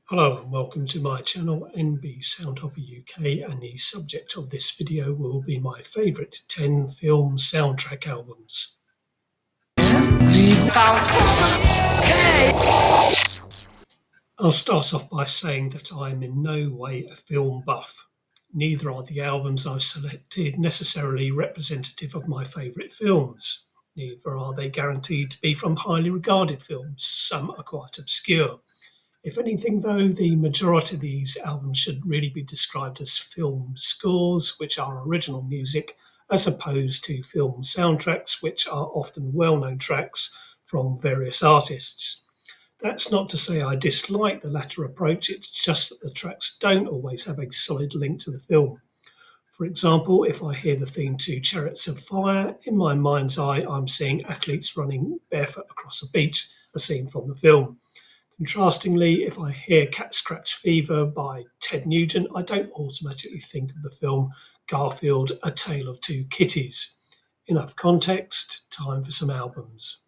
Hello and welcome to my channel NB Soundhopper UK, and the subject of this video will be my favourite 10 film soundtrack albums. I'll start off by saying that I am in no way a film buff. Neither are the albums I've selected necessarily representative of my favourite films. Neither are they guaranteed to be from highly regarded films. Some are quite obscure. If anything, though, the majority of these albums should really be described as film scores, which are original music, as opposed to film soundtracks, which are often well known tracks from various artists. That's not to say I dislike the latter approach, it's just that the tracks don't always have a solid link to the film. For example, if I hear the theme to Chariots of Fire, in my mind's eye I'm seeing athletes running barefoot across a beach, a scene from the film. Contrastingly, if I hear Cat Scratch Fever by Ted Nugent, I don't automatically think of the film Garfield, A Tale of Two Kitties. Enough context, time for some albums.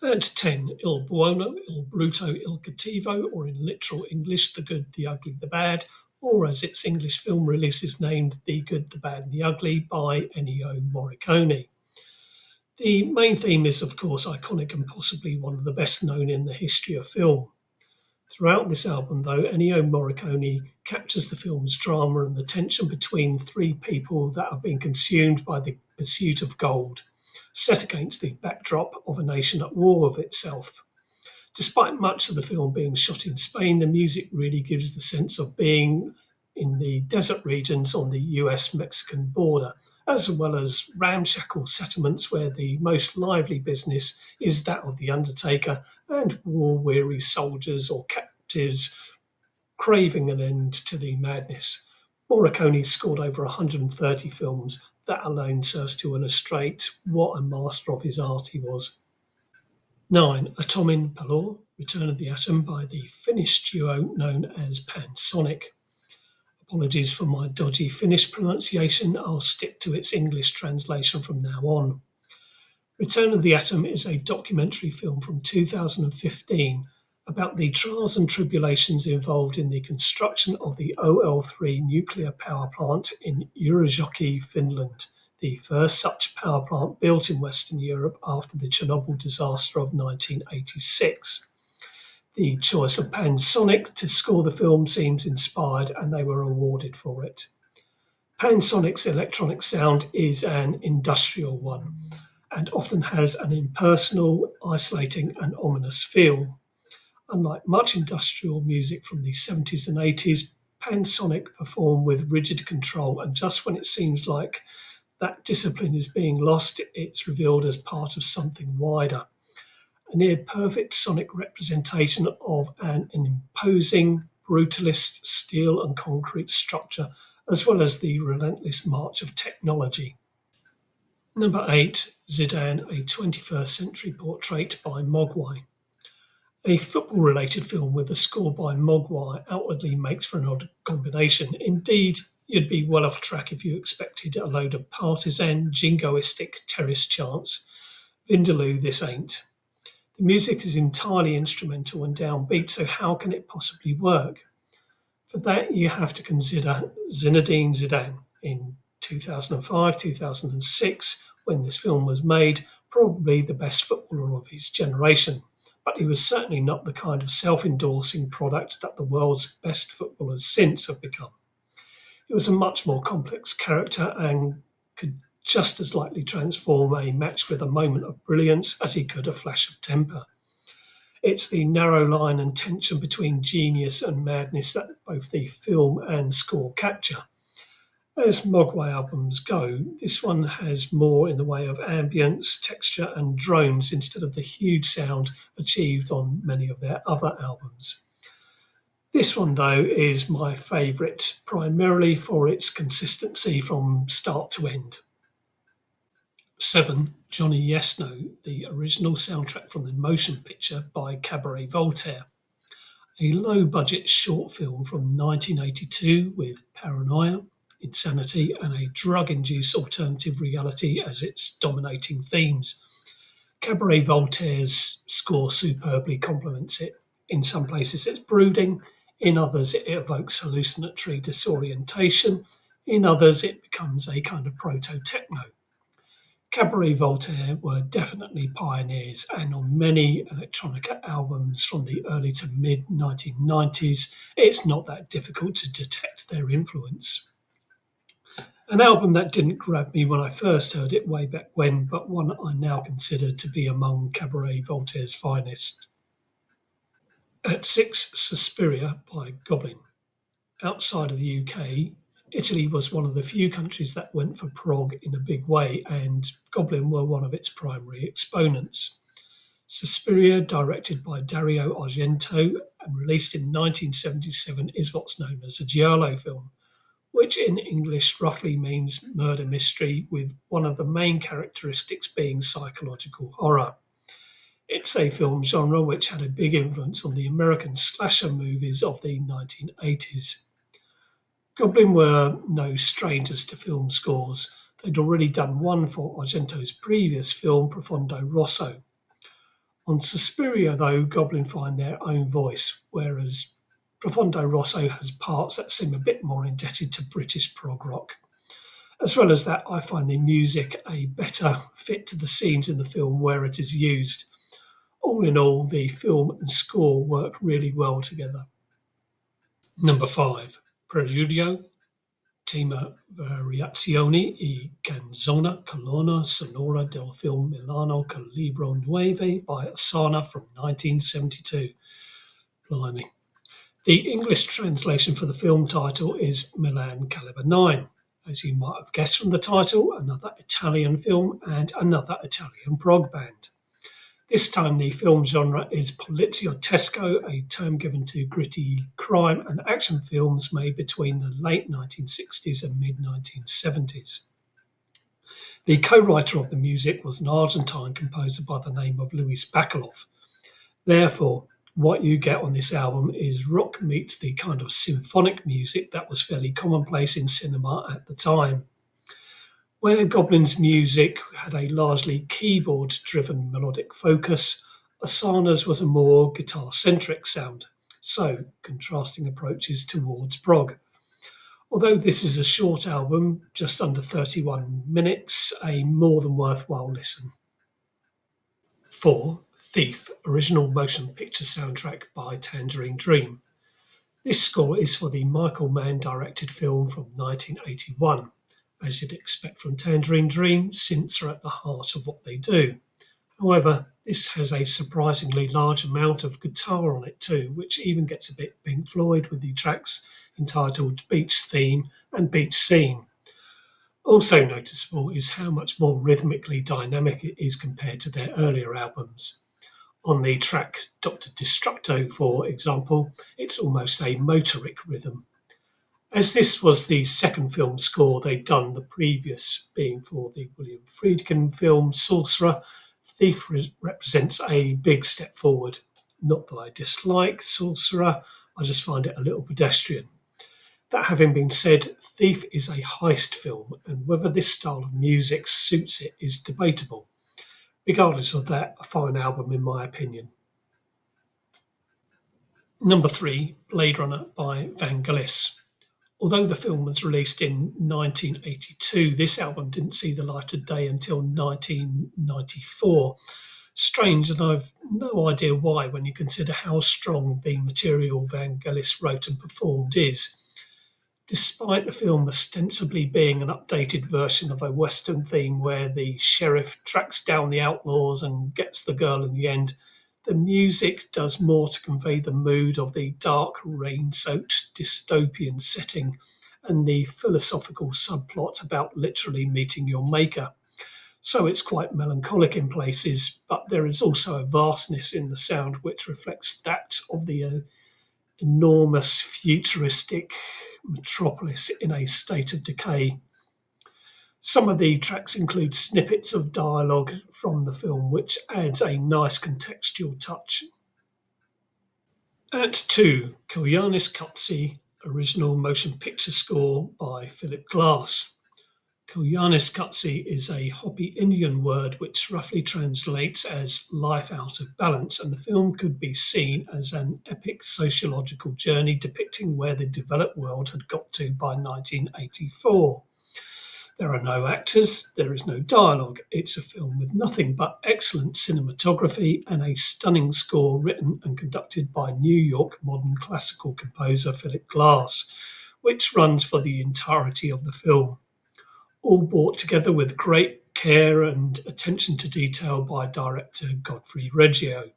At 10, Il Buono, Il Brutto, Il Cattivo, or in literal English, The Good, the Ugly, the Bad, or as its English film release is named, The Good, the Bad, and the Ugly by Ennio Morricone. The main theme is, of course, iconic and possibly one of the best known in the history of film. Throughout this album, though, Ennio Morricone captures the film's drama and the tension between three people that are being consumed by the pursuit of gold, set against the backdrop of a nation at war with itself. Despite much of the film being shot in Spain, the music really gives the sense of being in the desert regions on the US-Mexican border, as well as ramshackle settlements where the most lively business is that of the undertaker and war-weary soldiers or captives craving an end to the madness. Morricone scored over 130 films. That alone serves to illustrate what a master of his art he was. 9. Atomin Palor, Return of the Atom by the Finnish duo known as Pansonic. Apologies for my dodgy Finnish pronunciation, I'll stick to its English translation from now on. Return of the Atom is a documentary film from 2015 about the trials and tribulations involved in the construction of the OL3 nuclear power plant in Urajoki, Finland, the first such power plant built in Western Europe after the Chernobyl disaster of 1986. The choice of Pansonic to score the film seems inspired, and they were awarded for it. Pansonic's electronic sound is an industrial one, and often has an impersonal, isolating, and ominous feel. Unlike much industrial music from the 70s and 80s, Pansonic perform with rigid control, and just when it seems like that discipline is being lost, it's revealed as part of something wider. A near-perfect sonic representation of an imposing, brutalist steel and concrete structure, as well as the relentless march of technology. Number 8, Zidane, a 21st century portrait by Mogwai. A football-related film with a score by Mogwai outwardly makes for an odd combination. Indeed, you'd be well off track if you expected a load of partisan, jingoistic terrace chants. Vindaloo, this ain't. The music is entirely instrumental and downbeat, so how can it possibly work? For that, you have to consider Zinedine Zidane. In 2005, 2006, when this film was made, probably the best footballer of his generation. But he was certainly not the kind of self-endorsing product that the world's best footballers since have become. He was a much more complex character and could just as likely transform a match with a moment of brilliance as he could a flash of temper. It's the narrow line and tension between genius and madness that both the film and score capture. As Mogwai albums go, this one has more in the way of ambience, texture, and drones instead of the huge sound achieved on many of their other albums. This one, though, is my favourite, primarily for its consistency from start to end. 7. Johnny Yes No, the original soundtrack from the motion picture by Cabaret Voltaire. A low-budget short film from 1982 with paranoia, insanity, and a drug-induced alternative reality as its dominating themes. Cabaret Voltaire's score superbly complements it. In some places, it's brooding. In others, it evokes hallucinatory disorientation. In others, it becomes a kind of proto techno. Cabaret Voltaire were definitely pioneers, and on many electronica albums from the early to mid 1990s, it's not that difficult to detect their influence. An album that didn't grab me when I first heard it way back when, but one I now consider to be among Cabaret Voltaire's finest. At 6, Suspiria by Goblin. Outside of the UK, Italy was one of the few countries that went for prog in a big way, and Goblin were one of its primary exponents. Suspiria, directed by Dario Argento and released in 1977, is what's known as a giallo film, which in English roughly means murder mystery, with one of the main characteristics being psychological horror. It's a film genre which had a big influence on the American slasher movies of the 1980s. Goblin were no strangers to film scores. They'd already done one for Argento's previous film, Profondo Rosso. On Suspiria, though, Goblin find their own voice, whereas Profondo Rosso has parts that seem a bit more indebted to British prog rock. As well as that, I find the music a better fit to the scenes in the film where it is used. All in all, the film and score work really well together. Number 5, Preludio, tema variazioni e canzone colonna sonora del film Milano col libro nuove by Asana from 1972. Blimey. The English translation for the film title is Milan Caliber 9. As you might have guessed from the title, another Italian film and another Italian prog band. This time the film genre is poliziottesco, a term given to gritty crime and action films made between the late 1960s and mid-1970s. The co-writer of the music was an Argentine composer by the name of Luis Bacalov. Therefore, what you get on this album is rock meets the kind of symphonic music that was fairly commonplace in cinema at the time. Where Goblin's music had a largely keyboard-driven melodic focus, Asana's was a more guitar-centric sound, so contrasting approaches towards prog. Although this is a short album, just under 31 minutes, a more than worthwhile listen. 4. Thief, original motion picture soundtrack by Tangerine Dream. This score is for the Michael Mann-directed film from 1981. As you'd expect from Tangerine Dream, synths are at the heart of what they do. However, this has a surprisingly large amount of guitar on it too, which even gets a bit Pink Floyd with the tracks entitled Beach Theme and Beach Scene. Also noticeable is how much more rhythmically dynamic it is compared to their earlier albums. On the track Dr. Destructo, for example, it's almost a motoric rhythm. As this was the second film score they'd done, the previous being for the William Friedkin film Sorcerer, Thief represents a big step forward. Not that I dislike Sorcerer, I just find it a little pedestrian. That having been said, Thief is a heist film, and whether this style of music suits it is debatable. Regardless of that, a fine album in my opinion. Number 3, Blade Runner by Vangelis. Although the film was released in 1982, this album didn't see the light of day until 1994. Strange, and I've no idea why when you consider how strong the material Vangelis wrote and performed is. Despite the film ostensibly being an updated version of a Western theme where the sheriff tracks down the outlaws and gets the girl in the end, the music does more to convey the mood of the dark, rain-soaked dystopian setting and the philosophical subplot about literally meeting your maker. So it's quite melancholic in places, but there is also a vastness in the sound which reflects that of the enormous futuristic metropolis in a state of decay. Some of the tracks include snippets of dialogue from the film, which adds a nice contextual touch. At 2, Koyanis Katsi, original motion picture score by Philip Glass. Kalyanis is a Hopi Indian word which roughly translates as life out of balance, and the film could be seen as an epic sociological journey depicting where the developed world had got to by 1984. There are no actors, there is no dialogue. It's a film with nothing but excellent cinematography and a stunning score written and conducted by New York modern classical composer Philip Glass, which runs for the entirety of the film, all brought together with great care and attention to detail by director Godfrey Reggio.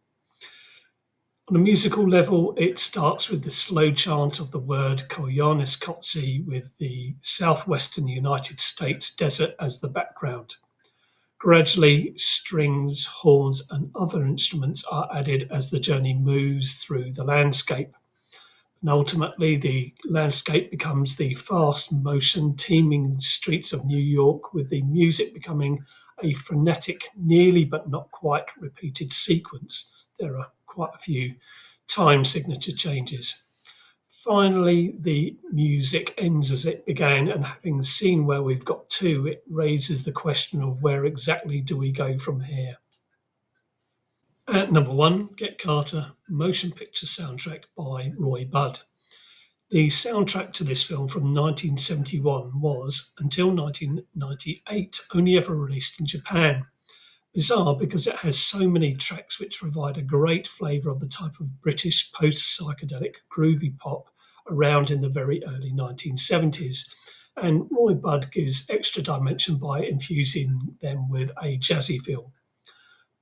On a musical level, it starts with the slow chant of the word Koyaanisqatsi with the southwestern United States desert as the background. Gradually, strings, horns, and other instruments are added as the journey moves through the landscape. And ultimately, the landscape becomes the fast motion, teeming streets of New York, with the music becoming a frenetic, nearly but not quite repeated sequence. There are quite a few time signature changes. Finally, the music ends as it began, and having seen where we've got to, it raises the question of where exactly do we go from here? At number one, Get Carter, motion picture soundtrack by Roy Budd. The soundtrack to this film from 1971 was, until 1998, only ever released in Japan. Bizarre because it has so many tracks which provide a great flavour of the type of British post-psychedelic groovy pop around in the very early 1970s. And Roy Budd gives extra dimension by infusing them with a jazzy feel.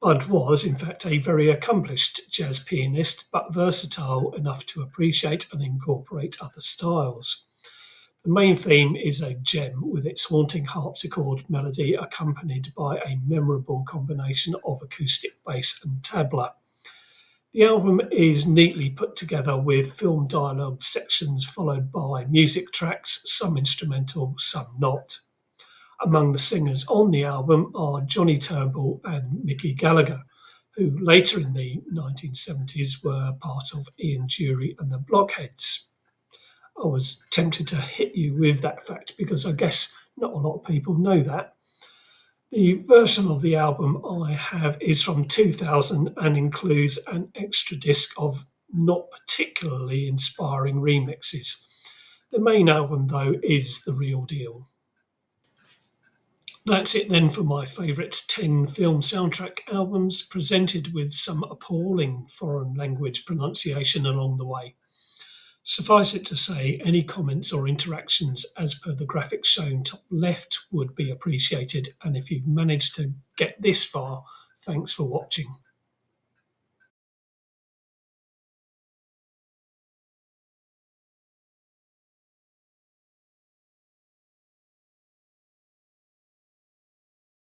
Budd was, in fact, a very accomplished jazz pianist, but versatile enough to appreciate and incorporate other styles. The main theme is a gem with its haunting harpsichord melody accompanied by a memorable combination of acoustic bass and tabla. The album is neatly put together with film dialogue sections followed by music tracks, some instrumental, some not. Among the singers on the album are Johnny Turnbull and Mickey Gallagher, who later in the 1970s were part of Ian Dury and the Blockheads. I was tempted to hit you with that fact because I guess not a lot of people know that. The version of the album I have is from 2000 and includes an extra disc of not particularly inspiring remixes. The main album, though, is the real deal. That's it then for my favourite 10 film soundtrack albums, presented with some appalling foreign language pronunciation along the way. Suffice it to say, any comments or interactions as per the graphics shown top left would be appreciated, and if you've managed to get this far, thanks for watching.